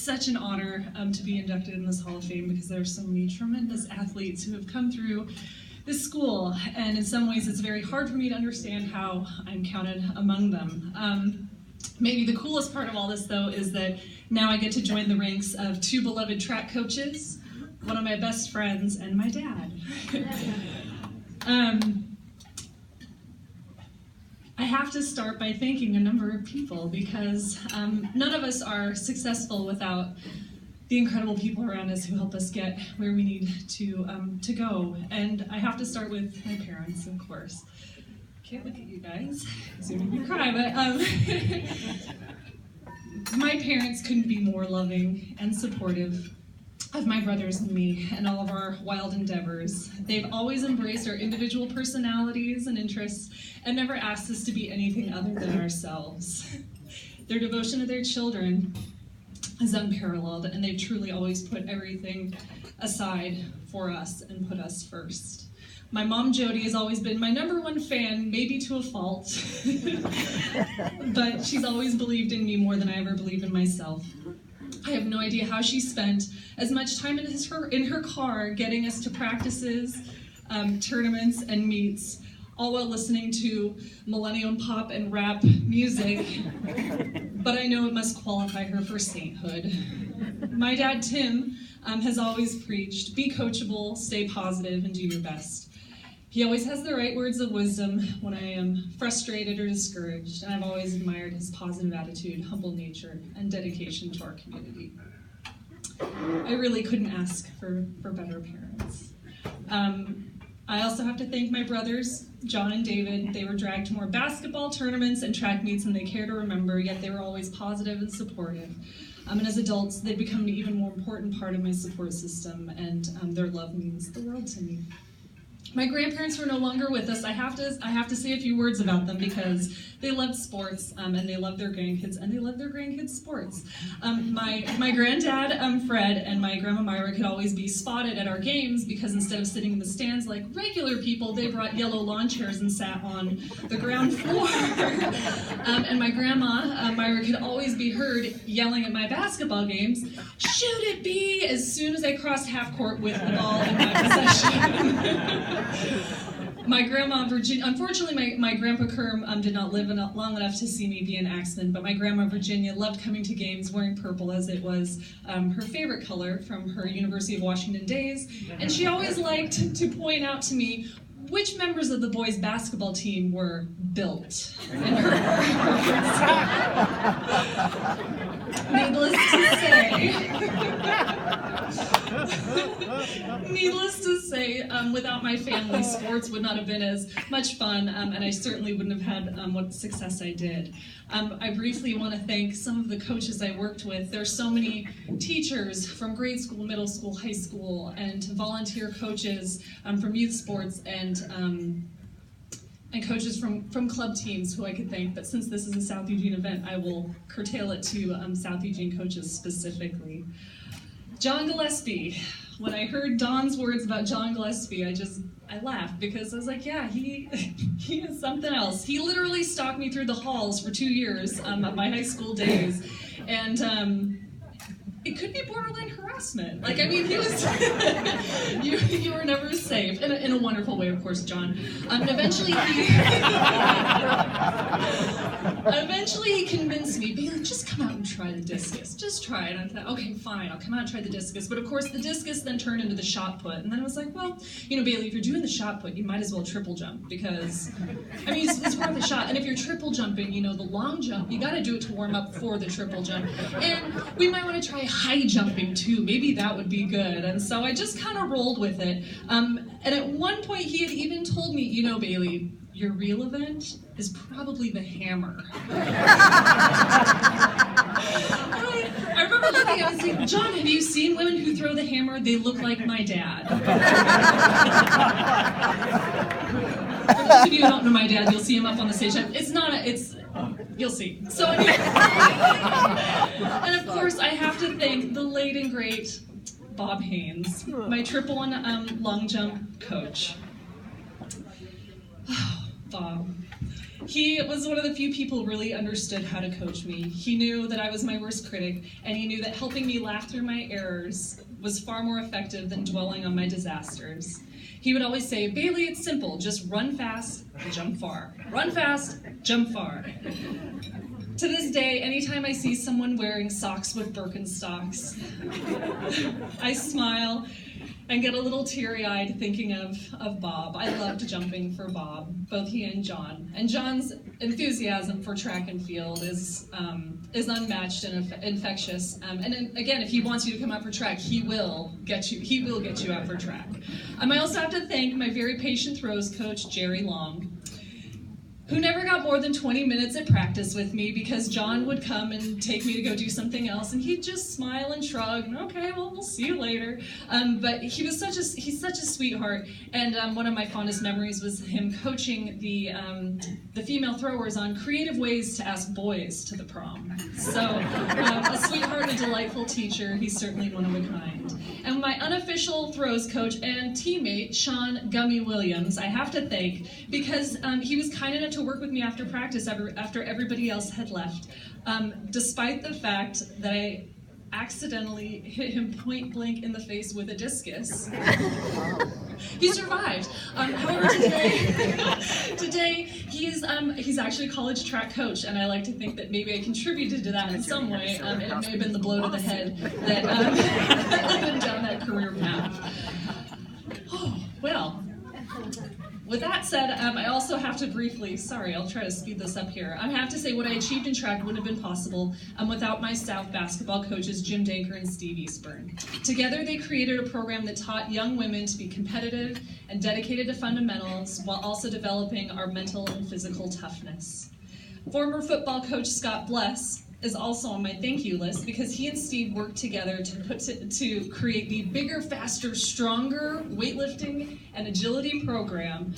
such an honor to be inducted in this Hall of Fame because there are so many tremendous athletes who have come through this school, and in some ways it's very hard for me to understand how I'm counted among them. Maybe the coolest part of all this, though, is that now I get to join the ranks of two beloved track coaches, one of my best friends, and my dad. I have to start by thanking a number of people because none of us are successful without the incredible people around us who help us get where we need to go. And I have to start with my parents, of course. Can't look at you guys, because you're gonna cry, but my parents couldn't be more loving and supportive of my brothers and me and all of our wild endeavors. They've always embraced our individual personalities and interests and never asked us to be anything other than ourselves. Their devotion to their children is unparalleled, and they've truly always put everything aside for us and put us first. My mom, Jody, has always been my #1 fan, maybe to a fault, but she's always believed in me more than I ever believed in myself. I have no idea how she spent as much time in her car getting us to practices, tournaments, and meets, all while listening to millennium pop and rap music, but I know it must qualify her for sainthood. My dad, Tim, has always preached, be coachable, stay positive, and do your best. He always has the right words of wisdom when I am frustrated or discouraged, and I've always admired his positive attitude, humble nature, and dedication to our community. I really couldn't ask for better parents. I also have to thank my brothers, John and David. They were dragged to more basketball tournaments and track meets than they care to remember, yet they were always positive and supportive. And as adults, they've become an even more important part of my support system, and their love means the world to me. My grandparents were no longer with us. I have to say a few words about them because they loved sports and they loved their grandkids and they loved their grandkids' sports. My granddad, Fred, and my grandma Myra could always be spotted at our games because instead of sitting in the stands like regular people, they brought yellow lawn chairs and sat on the ground floor. And my grandma, Myra, could always be heard yelling at my basketball games, "Shoot it, B!" as soon as I crossed half court with the ball in my possession. My grandma, Virginia, unfortunately my grandpa Kerm did not live long enough to see me be an Axman, but my grandma Virginia loved coming to games wearing purple as it was her favorite color from her University of Washington days, and she always liked to point out to me which members of the boys' basketball team were built. And needless to say, without my family, sports would not have been as much fun, and I certainly wouldn't have had what success I did. I briefly want to thank some of the coaches I worked with. There are so many teachers from grade school, middle school, high school, and volunteer coaches from youth sports and coaches from club teams who I could thank, but since this is a South Eugene event, I will curtail it to South Eugene coaches specifically. John Gillespie. When I heard Don's words about John Gillespie, I laughed because I was like, yeah, he is something else. He literally stalked me through the halls for 2 years of my high school days, and it could be borderline harassment. Like, I mean, he was, you were never safe, in a wonderful way, of course, John. And eventually he convinced me, Bailey, just come out and try the discus. Just try it. And I thought, okay, fine, I'll come out and try the discus. But of course, the discus then turned into the shot put. And then I was like, well, you know, Bailey, if you're doing the shot put, you might as well triple jump because, I mean, it's worth a shot. And if you're triple jumping, you know, the long jump, you got to do it to warm up for the triple jump. And we might want to try high jumping too. Maybe that would be good. And so I just kind of rolled with it. And at one point, he had even told me, you know, Bailey, your real event is probably the hammer. I remember looking at him and saying, John, have you seen women who throw the hammer? They look like my dad. For those of you who don't know my dad, you'll see him up on the stage. You'll see. So anyway, and of course, I have to thank the late and great Bob Haynes, my triple and long jump coach. Bob. He was one of the few people who really understood how to coach me. He knew that I was my worst critic, and he knew that helping me laugh through my errors was far more effective than dwelling on my disasters. He would always say, "Bailey, it's simple. Just run fast, jump far. Run fast, jump far." To this day, anytime I see someone wearing socks with Birkenstocks, I smile and get a little teary-eyed thinking of Bob. I loved jumping for Bob, both he and John. And John's enthusiasm for track and field is unmatched and infectious. Again, if he wants you to come out for track, he will get you out for track. I also have to thank my very patient throws coach, Jerry Long, who never got more than 20 minutes at practice with me because John would come and take me to go do something else, and he'd just smile and shrug, and okay, well, we'll see you later. But he's such a sweetheart, and one of my fondest memories was him coaching the female throwers on creative ways to ask boys to the prom. So a sweetheart and a delightful teacher, he's certainly one of a kind. And my unofficial throws coach and teammate, Sean Gummy Williams, I have to thank because he was kind enough to work with me after practice after everybody else had left, despite the fact that I accidentally hit him point blank in the face with a discus. He survived. However, today he's actually a college track coach, and I like to think that maybe I contributed to that in some way, and it may have been the blow to the head that led him down that career path. Oh, well. With that said, I also have to briefly, sorry, I'll try to speed this up here. I have to say what I achieved in track wouldn't have been possible without my South basketball coaches, Jim Danker and Steve Eastburn. Together, they created a program that taught young women to be competitive and dedicated to fundamentals while also developing our mental and physical toughness. Former football coach Scott Bless is also on my thank you list because he and Steve worked together to create the bigger, faster, stronger weightlifting and agility program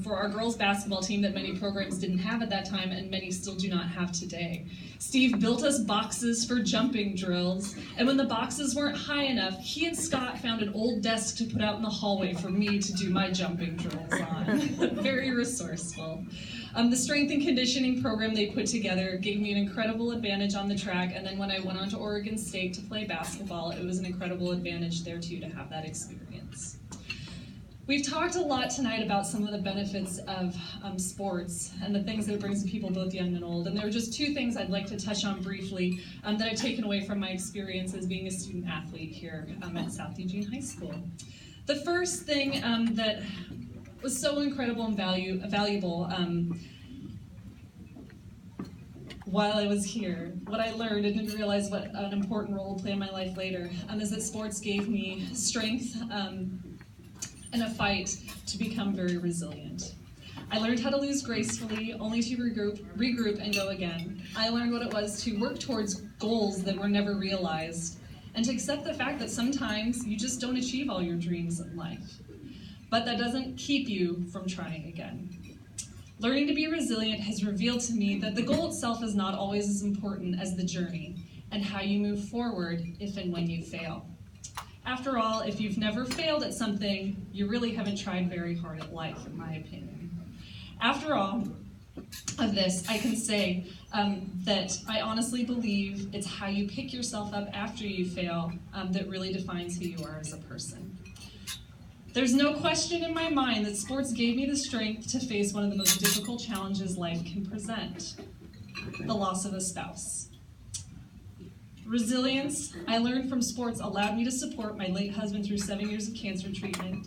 for our girls basketball team that many programs didn't have at that time and many still do not have today. Steve built us boxes for jumping drills, and when the boxes weren't high enough, he and Scott found an old desk to put out in the hallway for me to do my jumping drills on. Very resourceful. The strength and conditioning program they put together gave me an incredible advantage on the track, and then when I went on to Oregon State to play basketball, it was an incredible advantage there too to have that experience. We've talked a lot tonight about some of the benefits of sports and the things that it brings to people both young and old, and there are just two things I'd like to touch on briefly that I've taken away from my experience as being a student athlete here at South Eugene High School. The first thing that was so incredible and valuable while I was here. What I learned and didn't realize what an important role it would play in my life later is that sports gave me strength and a fight to become very resilient. I learned how to lose gracefully, only to regroup and go again. I learned what it was to work towards goals that were never realized, and to accept the fact that sometimes you just don't achieve all your dreams in life. But that doesn't keep you from trying again. Learning to be resilient has revealed to me that the goal itself is not always as important as the journey and how you move forward if and when you fail. After all, if you've never failed at something, you really haven't tried very hard at life, in my opinion. After all of this, I can say that I honestly believe it's how you pick yourself up after you fail that really defines who you are as a person. There's no question in my mind that sports gave me the strength to face one of the most difficult challenges life can present, the loss of a spouse. Resilience I learned from sports allowed me to support my late husband through 7 years of cancer treatment,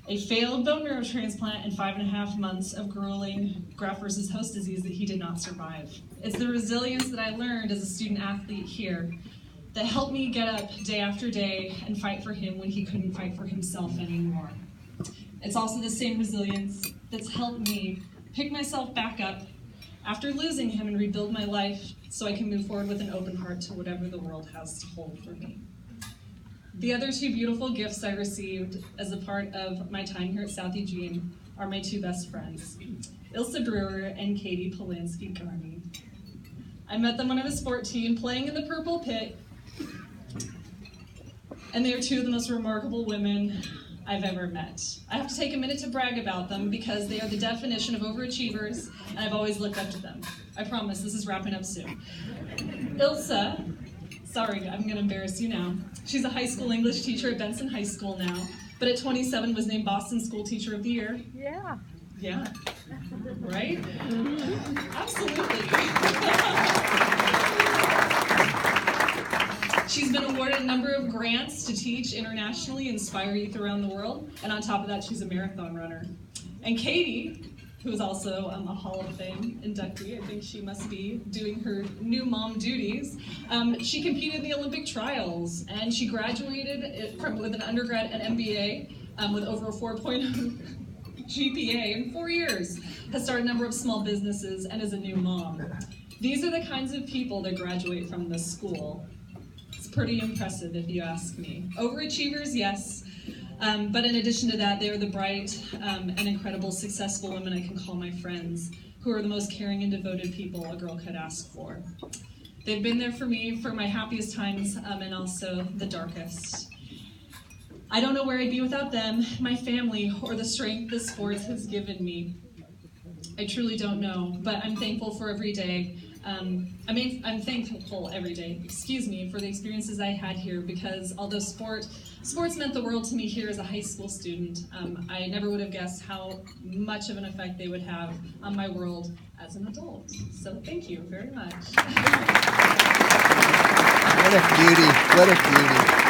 a failed bone marrow transplant, and 5.5 months of grueling graft-versus-host disease that he did not survive. It's the resilience that I learned as a student athlete here that helped me get up day after day and fight for him when he couldn't fight for himself anymore. It's also the same resilience that's helped me pick myself back up after losing him and rebuild my life so I can move forward with an open heart to whatever the world has to hold for me. The other two beautiful gifts I received as a part of my time here at South Eugene are my two best friends, Ilsa Brewer and Katie Polanski-Garney. I met them on a sport team playing in the Purple Pit, and they are two of the most remarkable women I've ever met. I have to take a minute to brag about them because they are the definition of overachievers, and I've always looked up to them. I promise, this is wrapping up soon. Ilsa, sorry, I'm gonna embarrass you now. She's a high school English teacher at Benson High School now, but at 27 was named Boston School Teacher of the Year. Yeah. Yeah, right? Absolutely. She's been awarded a number of grants to teach internationally, inspire youth around the world, and on top of that, she's a marathon runner. And Katie, who is also a Hall of Fame inductee, I think she must be doing her new mom duties. She competed in the Olympic trials, and she graduated with an undergrad and MBA with over a 4.0 GPA in 4 years, has started a number of small businesses, and is a new mom. These are the kinds of people that graduate from this school. It's pretty impressive if you ask me. Overachievers, yes, but in addition to that, they are the bright and incredible successful women I can call my friends, who are the most caring and devoted people a girl could ask for. They've been there for me for my happiest times and also the darkest. I don't know where I'd be without them, my family, or the strength this sport has given me. I truly don't know, but I'm thankful for every day. I'm thankful every day, for the experiences I had here, because although sports meant the world to me here as a high school student, I never would have guessed how much of an effect they would have on my world as an adult. So thank you very much. What a beauty, what a beauty.